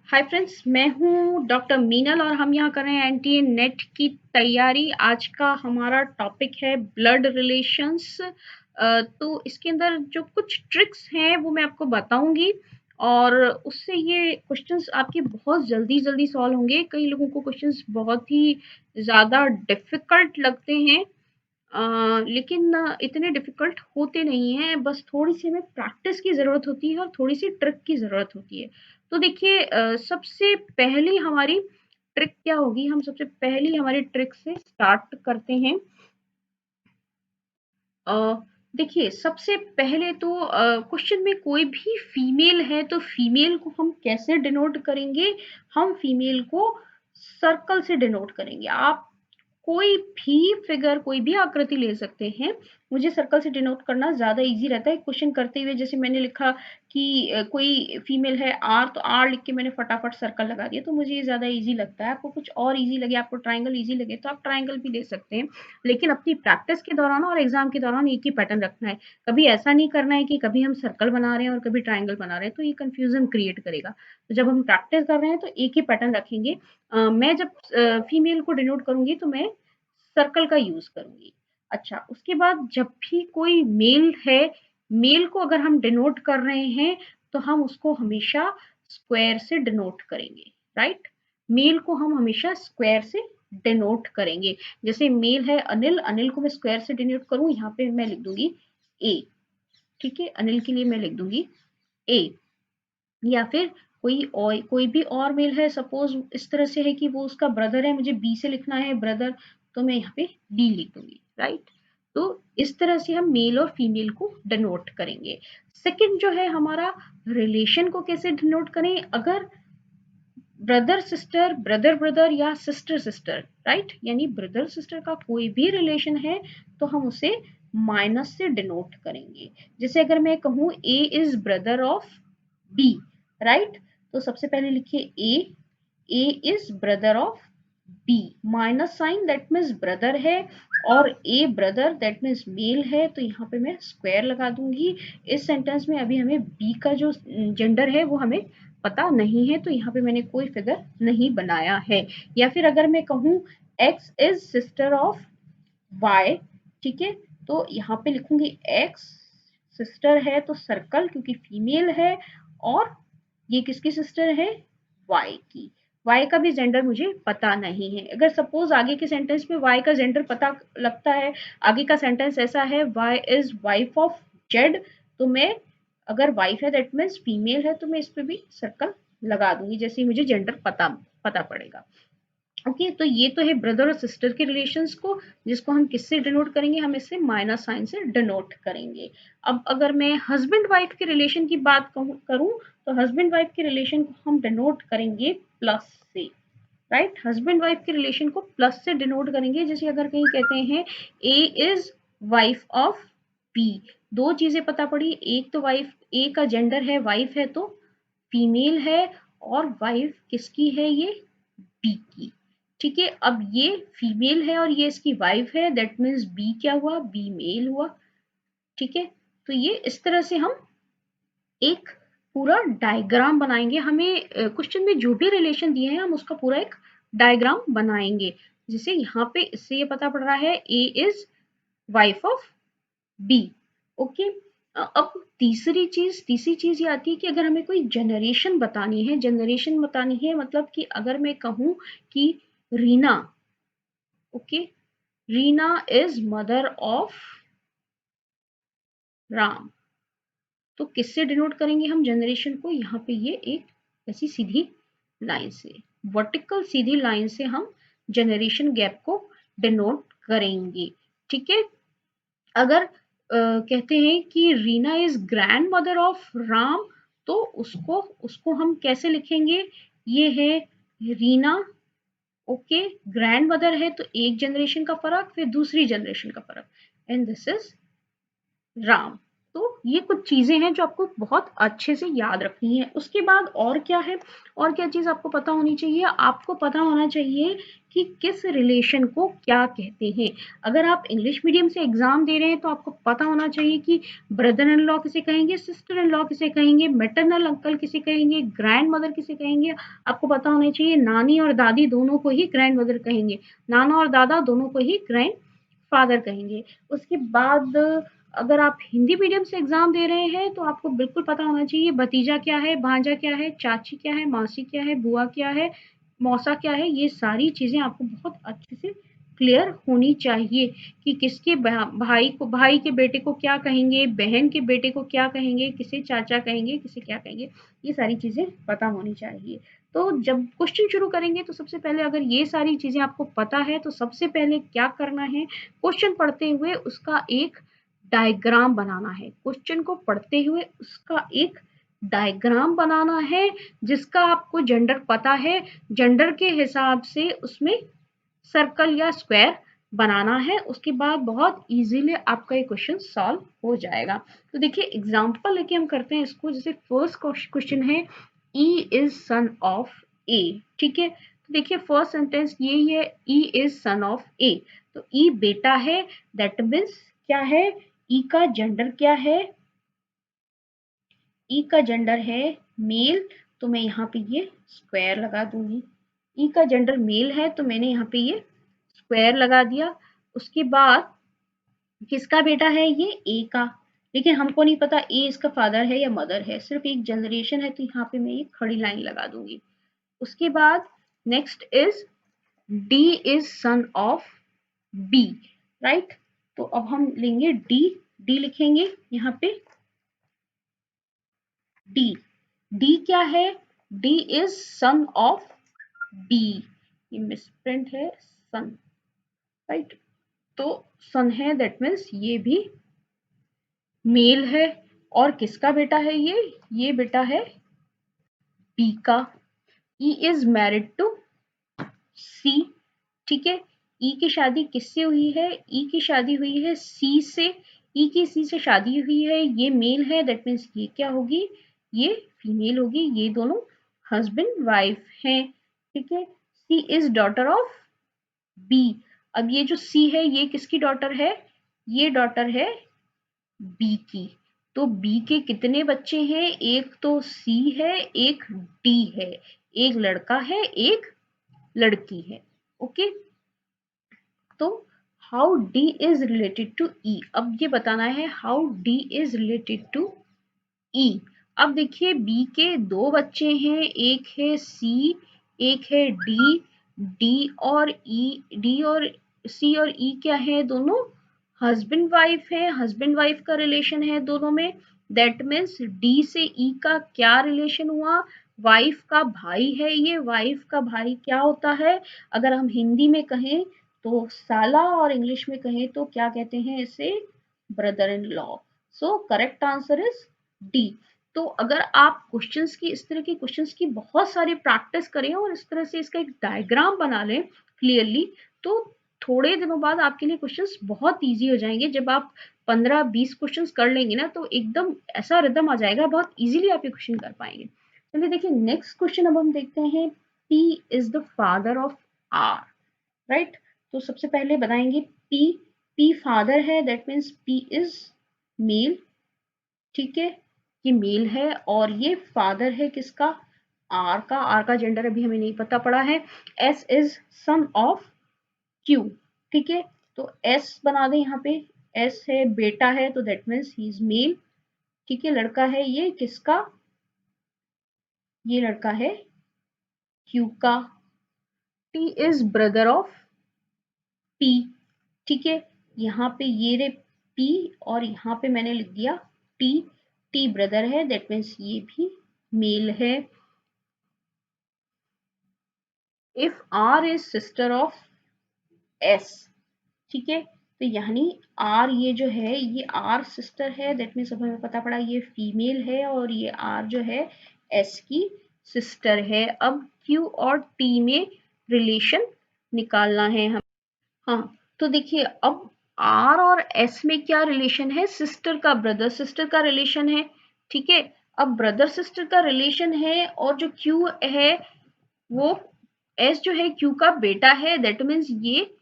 Hi friends, मैं हूँ doctor Meenal और हम यहाँ कर रहे हैं एनटीए नेट की तैयारी। आज का हमारा टॉपिक है ब्लड रिलेशंस। तो इसके अंदर जो कुछ ट्रिक्स हैं वो मैं आपको बताऊंगी और उससे ये क्वेश्चंस आपके बहुत जल्दी जल्दी सॉल्व होंगे। कई लोगों को क्वेश्चंस बहुत ही ज़्यादा डिफ़िकल्ट लगते हैं, लेकिन इतने डिफ़िकल्ट होते नहीं हैं, बस थोड़ी-सी हमें प्रैक्टिस की ज़रूरत होती है और थोड़ी-सी ट्रिक की ज़रूरत होती है। तो देखिए, सबसे पहली हमारी ट्रिक क्या होगी, हम सबसे पहली हमारी ट्रिक से स्टार्ट करते हैं। अ, देखिए, सबसे पहले तो क्वेश्चन में कोई भी फीमेल है तो फीमेल को हम कैसे डिनोट करेंगे? हम फीमेल को सर्कल से डिनोट करेंगे। आप कोई भी फिगर, कोई भी आकृति ले सकते हैं। मुझे सर्कल से डिनोट करना ज़्यादा ईज़ी रहता है। क्वेश्चन करते हुए जैसे मैंने लिखा कि कोई फीमेल है आर, तो आर लिख के मैंने फटाफट सर्कल लगा दिया, तो मुझे ये ज़्यादा ईज़ी लगता है। आपको कुछ और ईज़ी लगे, आपको ट्रायंगल ईज़ी लगे, तो आप ट्रायंगल भी ले सकते हैं। लेकिन अपनी प्रैक्टिस के दौरान और एग्ज़ाम के दौरान एक ही पैटर्न रखना है। कभी ऐसा नहीं करना है कि कभी हम सर्कल बना रहे हैं और कभी ट्रायंगल बना रहे हैं, तो ये कन्फ्यूज़न क्रिएट करेगा। तो जब हम प्रैक्टिस कर रहे हैं तो एक ही पैटर्न रखेंगे। मैं जब फीमेल को डिनोट करूँगी तो मैं सर्कल का यूज़ करूँगी। अच्छा, उसके बाद जब भी कोई मेल है, मेल को अगर हम डिनोट कर रहे हैं, तो हम उसको हमेशा स्क्वायर से डिनोट करेंगे, राइट? मेल को हम हमेशा स्क्वायर से डिनोट करेंगे। जैसे मेल है अनिल, अनिल को मैं स्क्वायर से डिनोट करूँ, यहाँ पे मैं लिख दूँगी ए, ठीक है? अनिल के लिए मैं लिख दूँगी ए। या फिर कोई भी और मेल है, सपोज़ इस तरह से है कि वो उसका ब्रदर है, मुझे बी से लिखना है ब्रदर, तो मैं यहाँ पे डी लिख दूँगी, राइट? तो इस तरह से हम मेल और फीमेल को डिनोट करेंगे। सेकंड जो है हमारा, रिलेशन को कैसे डिनोट करें? अगर ब्रदर सिस्टर, ब्रदर ब्रदर या सिस्टर सिस्टर, राइट? यानी ब्रदर सिस्टर का कोई भी रिलेशन है तो हम उसे माइनस से डिनोट करेंगे। जैसे अगर मैं कहूँ A is brother of B, right? तो सबसे पहले लिखिए A is brother of B, minus sign that means brother है, और A brother that means male है, तो यहाँ पे मैं स्क्वायर लगा दूंगी। इस सेंटेंस में अभी हमें बी का जो जेंडर है वो हमें पता नहीं है, तो यहाँ पे मैंने कोई फिगर नहीं बनाया है। या फिर अगर मैं कहूँ X is sister of Y, ठीक है, तो यहाँ पे लिखूंगी एक्स, सिस्टर है तो सर्कल क्योंकि फीमेल है, और ये किसकी सिस्टर है? वाई की। वाई का भी जेंडर मुझे पता नहीं है। अगर सपोज आगे के सेंटेंस में वाई का जेंडर पता लगता है, आगे का सेंटेंस ऐसा है Y is wife of Z, तो मैं, अगर वाइफ है दैट मीन्स फीमेल है, तो मैं इस पे भी सर्कल लगा दूंगी जैसे ही मुझे जेंडर पता पता पड़ेगा। ओके, तो ये तो है ब्रदर और सिस्टर के रिलेशंस को, जिसको हम किससे डिनोट करेंगे? हम इससे माइनस साइन से डिनोट करेंगे। अब अगर मैं हस्बैंड वाइफ के रिलेशन की बात करूं, तो हस्बैंड वाइफ के रिलेशन को हम डिनोट करेंगे प्लस से, राइट? हस्बैंड वाइफ के रिलेशन को प्लस से डिनोट करेंगे। जैसे अगर कहीं कहते हैं ए इज वाइफ ऑफ बी, दो चीजें पता पड़ी, एक तो वाइफ, ए का जेंडर है वाइफ है तो फीमेल है, और वाइफ किसकी है? ये बी की। ठीक है, अब ये फीमेल है और ये इसकी वाइफ है, दैट मीन्स बी क्या हुआ? बी मेल हुआ। ठीक है, तो ये इस तरह से हम एक पूरा डायग्राम बनाएंगे। हमें क्वेश्चन में जो भी रिलेशन दिए हैं हम उसका पूरा एक डायग्राम बनाएंगे। जैसे यहाँ पे इससे ये पता पड़ रहा है A is wife of B. Okay, अब तीसरी चीज ये आती है कि अगर हमें कोई जनरेशन बतानी है, जनरेशन बतानी है मतलब कि अगर मैं कहूँ कि Reena, okay, Reena is mother of Ram, तो किससे डिनोट करेंगे हम जनरेशन को? यहाँ पे ये एक ऐसी सीधी लाइन से, वर्टिकल सीधी लाइन से हम जनरेशन गैप को डिनोट करेंगे। ठीक है, अगर कहते हैं कि Reena is grand mother of Ram, तो उसको उसको हम कैसे लिखेंगे? ये है रीना, ओके, ग्रैंड मदर है तो एक जनरेशन का फर्क, फिर दूसरी जनरेशन का फर्क, एंड दिस इज राम। तो ये कुछ चीजें हैं जो आपको बहुत अच्छे से याद रखनी है। उसके बाद और क्या है, और क्या चीज आपको पता होनी चाहिए, आपको पता होना चाहिए कि किस रिलेशन को क्या कहते हैं। अगर आप इंग्लिश मीडियम से एग्जाम दे रहे हैं तो आपको पता होना चाहिए कि ब्रदर इन लॉ किसे कहेंगे, सिस्टर इन लॉ किसे कहेंगे, मैटरनल अंकल किसे कहेंगे, ग्रैंड मदर किसे कहेंगे। आपको पता होना चाहिए नानी और दादी दोनों को ही ग्रैंड मदर कहेंगे, नाना और दादा दोनों को ही ग्रैंड फादर कहेंगे। उसके बाद अगर आप हिंदी मीडियम से एग्जाम दे रहे हैं तो आपको बिल्कुल पता होना चाहिए भतीजा क्या है, भांजा क्या है, चाची क्या है, मासी क्या है, बुआ क्या है, मौसा क्या है। ये सारी चीजें आपको बहुत अच्छे से क्लियर होनी चाहिए कि किसके भाई के बेटे को क्या कहेंगे, बहन के बेटे को क्या कहेंगे, किसे चाचा कहेंगे, किसे क्या कहेंगे। ये सारी चीजें पता होनी चाहिए। तो जब क्वेश्चन शुरू करेंगे तो सबसे पहले अगर ये सारी चीजें आपको पता है तो सबसे पहले क्या करना है, क्वेश्चन पढ़ते हुए उसका एक डायग्राम बनाना है। क्वेश्चन को पढ़ते हुए उसका एक डायग्राम बनाना है जिसका आपको जेंडर पता है, जेंडर के हिसाब से उसमें सर्कल या स्क्वायर बनाना है। उसके बाद बहुत इजीली आपका ये क्वेश्चन सॉल्व हो जाएगा। तो देखिए एग्जांपल लेके हम करते हैं इसको। जैसे फर्स्ट क्वेश्चन है ई इज सन ऑफ ए, ठीक है। तो देखिए फर्स्ट सेंटेंस यही है, ई इज सन ऑफ ए। तो ई बेटा है, दैट मीन्स क्या है, ई का जेंडर क्या है, ई का जेंडर है मेल। तो मैं यहाँ पे ये स्क्वायर लगा दूंगी। ई का जेंडर मेल है तो मैंने यहाँ पे ये स्क्वायर लगा दिया। उसके बाद किसका बेटा है, ये ए का। लेकिन हमको नहीं पता ए इसका फादर है या मदर है, सिर्फ एक जनरेशन है तो यहाँ पे मैं ये खड़ी लाइन लगा दूंगी। उसके बाद next is D is son of B, right. तो अब हम लेंगे डी, डी लिखेंगे यहाँ पे डी। डी क्या है, D is son of B. ये मिसप्रिंट है, सन, राइट। तो सन है दैट मीन्स ये भी मेल है। और किसका बेटा है ये बेटा है बी का। ई इज मैरिड टू सी, ठीक है। ई की शादी किससे हुई है, ई की शादी हुई है सी से। ई की सी से शादी हुई है, ये मेल है दैट मीन्स ये क्या होगी, ये फीमेल होगी। ये दोनों हस्बैंड वाइफ हैं, ठीक है। सी इज डॉटर ऑफ बी। अब ये जो सी है ये किसकी डॉटर है, ये डॉटर है बी की। तो बी के कितने बच्चे हैं, एक तो सी है, एक डी है, एक लड़का है, एक लड़की है। ओके। तो how D is related to E, अब ये बताना है how D is related to E. अब देखिए बी के दो बच्चे हैं, एक है सी, एक है डी। डी और ई, डी और सी और ई क्या है, दोनों हस्बैंड वाइफ है, हस्बैंड वाइफ का रिलेशन है दोनों में। दैट मीन्स डी से ई का क्या रिलेशन हुआ, वाइफ का भाई है ये। वाइफ का भाई क्या होता है, अगर हम हिंदी में कहें तो साला, और इंग्लिश में कहें तो क्या कहते हैं इसे, brother in law. So correct answer is D. तो अगर आप क्वेश्चंस की, इस तरह के क्वेश्चंस की बहुत सारी प्रैक्टिस करें और इस तरह से इसका एक डायग्राम बना लें क्लियरली, तो थोड़े दिनों बाद आपके लिए क्वेश्चंस बहुत इजी हो जाएंगे। जब आप 15-20 क्वेश्चंस कर लेंगे ना तो एकदम ऐसा रिदम आ जाएगा, बहुत इजीली आप ये क्वेश्चन कर पाएंगे। चलिए देखिए नेक्स्ट क्वेश्चन अब हम देखते हैं, P is the father of R, right. तो सबसे पहले बताएंगे पी, पी फादर है that means P is male, ठीक है। ये मेल है और ये फादर है किसका, आर का। आर का जेंडर अभी हमें नहीं पता पड़ा है। S is son of Q, ठीक है। तो एस बना दें यहाँ पे, एस है बेटा है तो that means he is male, ठीक है। लड़का है ये किसका, ये लड़का है क्यू का। T is brother of P, ठीक है। यहाँ पे ये रे पी और यहाँ पे मैंने लिख दिया टी। टी ब्रदर है दैट मीन्स ये भी मेल है। If R is sister of S, ठीक है। तो यानी आर ये जो है ये आर सिस्टर है दैट मीन्स अब हमें पता पड़ा ये फीमेल है और ये आर जो है एस की सिस्टर है। अब क्यू और टी में रिलेशन निकालना है हम। हाँ तो देखिए अब आर और एस में क्या रिलेशन है? सिस्टर का ब्रदर सिस्टर का रिलेशन है। ठीक है, अब ब्रदर सिस्टर का रिलेशन है और जो क्यू है वो एस जो है क्यू का बेटा है, दैट मीन्स ये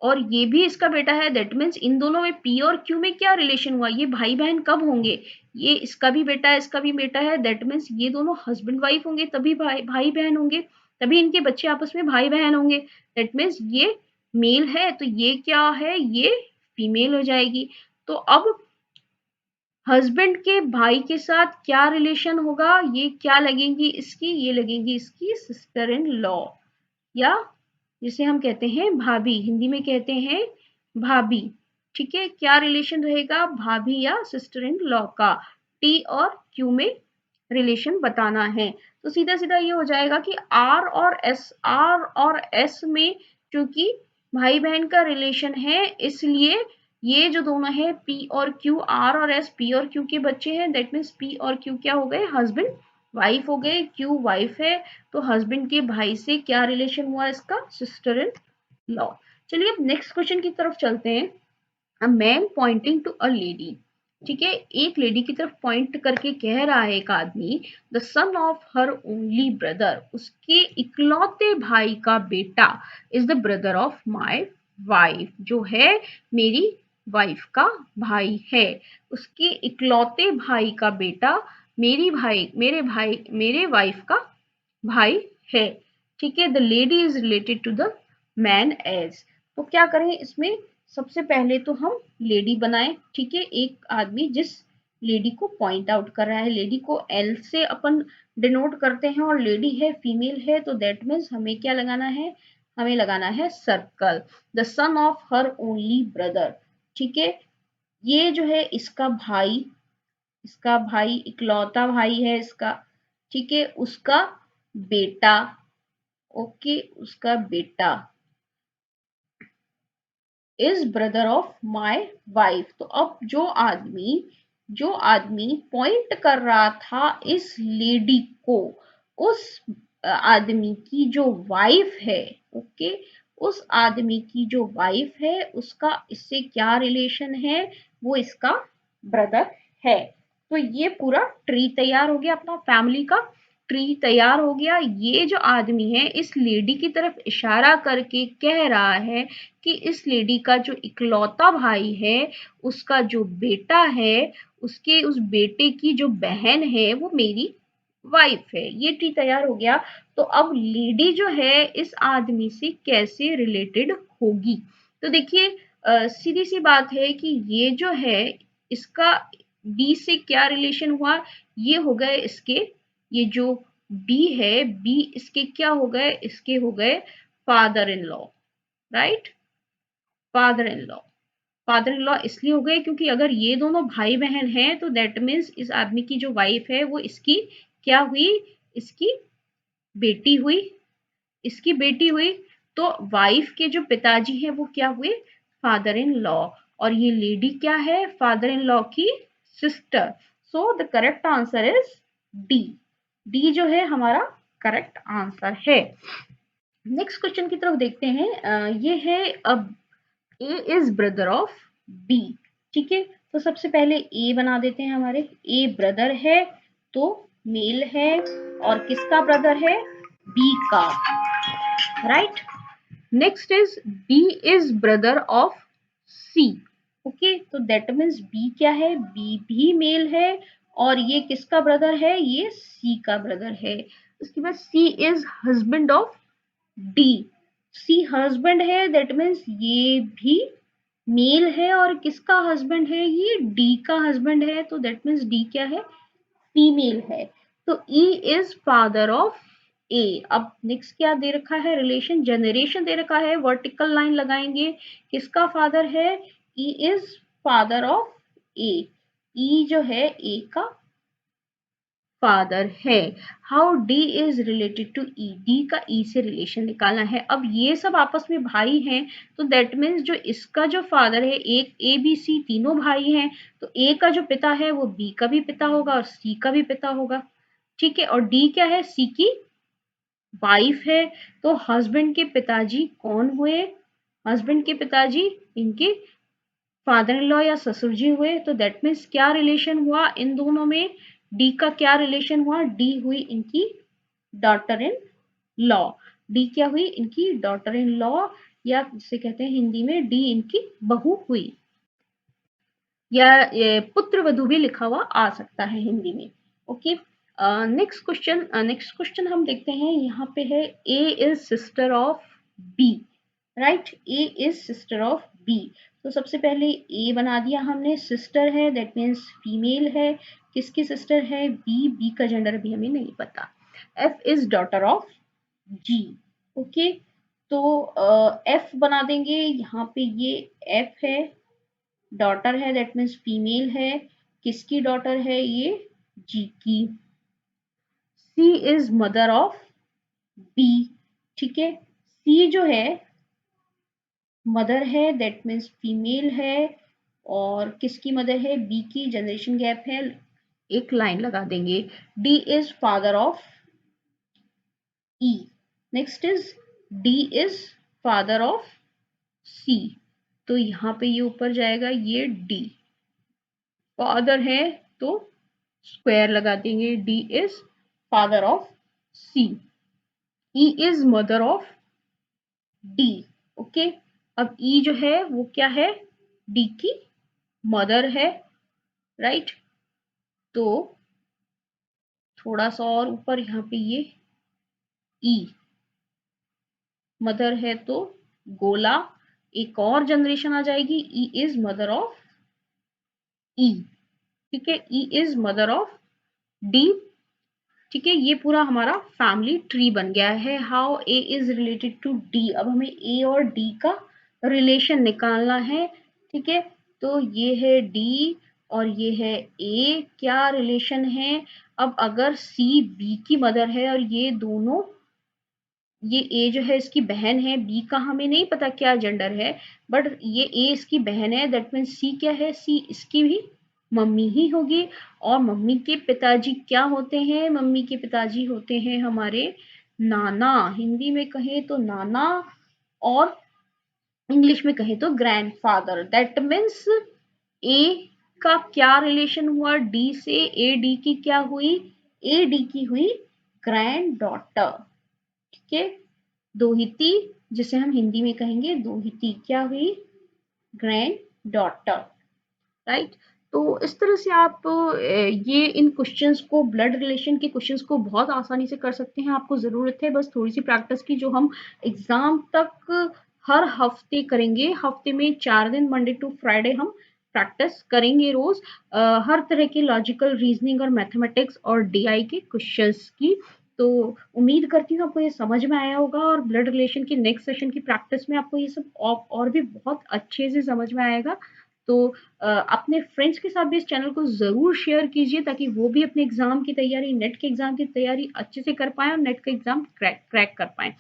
और ये भी इसका बेटा है, दैट मीन्स इन दोनों में पी और क्यू में क्या रिलेशन हुआ? ये भाई बहन कब होंगे? ये इसका भी बेटा है इसका भी बेटा है, दैट मीन्स ये दोनों हस्बैंड वाइफ होंगे, तभी भाई भाई बहन होंगे, तभी इनके बच्चे आपस में भाई बहन होंगे। दैट मीन्स ये मेल है तो ये क्या है? ये फीमेल हो जाएगी। तो अब हस्बैंड के भाई के साथ क्या रिलेशन होगा? ये क्या लगेंगी इसकी? ये लगेंगी इसकी सिस्टर इन लॉ, या जिसे हम कहते हैं भाभी, हिंदी में कहते हैं भाभी। ठीक है, क्या रिलेशन रहेगा? भाभी या सिस्टर इन लॉ का। टी और क्यू में रिलेशन बताना है तो सीधा सीधा ये हो जाएगा कि आर और एस में चूंकि भाई बहन का रिलेशन है, इसलिए ये जो दोनों है पी और क्यू, आर और एस पी और क्यू के बच्चे हैं, दैट मीन्स पी और क्यू क्या हो गए? हस्बैंड वाइफ हो गए। क्यू वाइफ है तो हस्बैंड के भाई से क्या रिलेशन हुआ इसका? Sister in law. चलिए अब नेक्स्ट क्वेश्चन की तरफ चलते हैं। A man pointing to a lady. ठीक है, एक लेडी की तरफ पॉइंट करके कह रहा है एक आदमी, the son of her only brother, उसके इकलौते भाई का बेटा, is the brother of my wife, जो है मेरी वाइफ का भाई है। उसके इकलौते भाई का बेटा मेरे वाइफ का भाई है। ठीक है, the lady is related to the man as. तो क्या करें इसमें? सबसे पहले तो हम लेडी बनाएं। ठीक है, एक आदमी जिस लेडी को पॉइंट आउट कर रहा है, लेडी को एल से अपन डिनोट करते हैं और लेडी है फीमेल है तो दैट मीन्स हमें क्या लगाना है? हमें लगाना है circle. The son of her only brother. ठीक है, ये जो है इसका भाई इकलौता भाई है इसका। ठीक है, उसका बेटा, ओके, उसका बेटा is brother of my wife. तो अब जो आदमी पॉइंट कर रहा था इस लेडी को, उस आदमी की जो वाइफ है, ओके, उस आदमी की जो वाइफ है उसका इससे क्या रिलेशन है? वो इसका ब्रदर है। तो ये पूरा ट्री तैयार हो गया, अपना फैमिली का ट्री तैयार हो गया। ये जो आदमी है इस लेडी की तरफ इशारा करके कह रहा है कि इस लेडी का जो इकलौता भाई है, उसका जो बेटा है, उसके उस बेटे की जो बहन है वो मेरी वाइफ है। ये ट्री तैयार हो गया। तो अब लेडी जो है इस आदमी से कैसे रिलेटेड होगी? तो देखिए सीधी सी बात है कि ये जो है इसका बी से क्या रिलेशन हुआ? ये हो गए इसके, ये जो बी है, बी इसके क्या हो गए? इसके हो गए father in law, right? Father in law, father in law इसलिए हो गए क्योंकि अगर ये दोनों भाई बहन हैं तो दैट मीन्स इस आदमी की जो वाइफ है वो इसकी क्या हुई? इसकी बेटी हुई, इसकी बेटी हुई। तो वाइफ के जो पिताजी हैं वो क्या हुए? Father in law. और ये लेडी क्या है? फादर इन लॉ की sister. So the correct answer is D. D जो है हमारा करेक्ट आंसर है। नेक्स्ट क्वेश्चन की तरफ देखते हैं। ये है अब ए इज ब्रदर ऑफ बी। ठीक है, तो सबसे पहले ए बना देते हैं। हमारे ए ब्रदर है तो मेल है, और किसका ब्रदर है? बी का, right. Next is B is brother of C. Okay, तो दैट मीन्स बी क्या है? बी भी मेल है और ये किसका ब्रदर है? ये सी का ब्रदर है। उसके बाद C is husband of D. C husband है, दैट मीन्स ये भी मेल है और किसका हस्बैंड है? ये डी का हस्बैंड है, तो दैट मीन्स डी क्या है? फीमेल है। तो ई इज फादर ऑफ ए। अब नेक्स्ट क्या दे रखा है? रिलेशन जनरेशन दे रखा है, वर्टिकल लाइन लगाएंगे। किसका फादर है? E is father of A. E जो है ए का फादर है। How D is related to E. D का ई से रिलेशन निकालना है। अब ये सब आपस में भाई हैं तो दैट मीन्स जो इसका जो फादर है, एक ए बी सी तीनों भाई हैं, तो ए का जो पिता है वो बी का भी पिता होगा और सी का भी पिता होगा। ठीक है, और डी क्या है? सी की वाइफ है। तो हस्बैंड के पिताजी कौन हुए? हस्बैंड के पिताजी इनके फादर इन लॉ या ससुर जी हुए, तो दैट मीन्स क्या रिलेशन हुआ इन दोनों में, डी का क्या रिलेशन हुआ, डी हुई इनकी डॉटर इन लॉ। डी क्या हुई, इनकी डॉटर इन लॉ, या जिसे कहते हैं हिंदी में डी इनकी बहू हुई, या पुत्र वधू भी लिखा हुआ आ सकता है हिंदी में। ओके, नेक्स्ट क्वेश्चन हम देखते हैं, यहाँ पे है A is sister of B, right, A is sister of B. तो सबसे पहले ए बना दिया हमने, सिस्टर है दैट मीन्स फीमेल है, किसकी सिस्टर है, बी, बी का जेंडर अभी हमें नहीं पता। F is daughter of G, okay, तो एफ बना देंगे, यहाँ पे ये एफ है, डॉटर है दैट मीन्स फीमेल है, किसकी डॉटर है ये, जी की। सी इज मदर ऑफ बी, ठीक है, सी जो है मदर है दैट मीन्स फीमेल है, और किसकी मदर है, बी की, जनरेशन गैप है, एक लाइन लगा देंगे। D is father of E, next is D is father of C, तो यहाँ पे ये ऊपर जाएगा, ये डी फादर है तो स्क्वायर लगा देंगे, D is father of C, E is mother of D, okay. अब ई जो है वो क्या है, डी की मदर है, राइट, तो थोड़ा सा और ऊपर यहाँ पे ये ई मदर है तो गोला, एक और जनरेशन आ जाएगी, ई इज मदर ऑफ ई, ठीक है, E is mother of D, ठीक है, ये पूरा हमारा फैमिली ट्री बन गया है। How A is related to D, अब हमें ए और डी का रिलेशन निकालना है, ठीक है, तो ये है डी और ये है ए, क्या रिलेशन है। अब अगर सी बी की मदर है और ये दोनों, ये ए जो है इसकी बहन है, बी का हमें नहीं पता क्या जेंडर है, बट ये ए इसकी बहन है, दैट मीन्स सी क्या है, सी इसकी भी मम्मी ही होगी। और मम्मी के पिताजी क्या होते हैं, मम्मी के पिताजी होते हैं हमारे नाना, हिंदी में कहें तो नाना, और इंग्लिश में कहें तो ग्रैंडफादर। दैट मीन्स ए का क्या रिलेशन हुआ डी से, ए डी की क्या हुई, ए डी की हुई ग्रैंड डॉटर, ठीक है, दोहिती, जिसे हम हिंदी में कहेंगे दोहिती, क्या हुई, ग्रैंड डॉटर, राइट। तो इस तरह से आप ये इन क्वेश्चंस को, ब्लड रिलेशन के क्वेश्चंस को बहुत आसानी से कर सकते हैं। आपको ज़रूरत है बस थोड़ी सी प्रैक्टिस की, जो हम एग्ज़ाम तक हर हफ्ते करेंगे। हफ्ते में 4 दिन, मंडे टू फ्राइडे हम प्रैक्टिस करेंगे रोज, हर तरह के लॉजिकल रीजनिंग और मैथमेटिक्स और डीआई के क्वेश्चंस की। तो उम्मीद करती हूँ आपको ये समझ में आया होगा, और ब्लड रिलेशन की नेक्स्ट सेशन की प्रैक्टिस में आपको ये सब और भी बहुत अच्छे से समझ में आएगा। तो अपने फ्रेंड्स के साथ भी इस चैनल को ज़रूर शेयर कीजिए, ताकि वो भी अपने एग्ज़ाम की तैयारी, नेट के एग्ज़ाम की तैयारी अच्छे से कर पाएँ और नेट का एग्ज़ाम क्रैक कर पाएँ।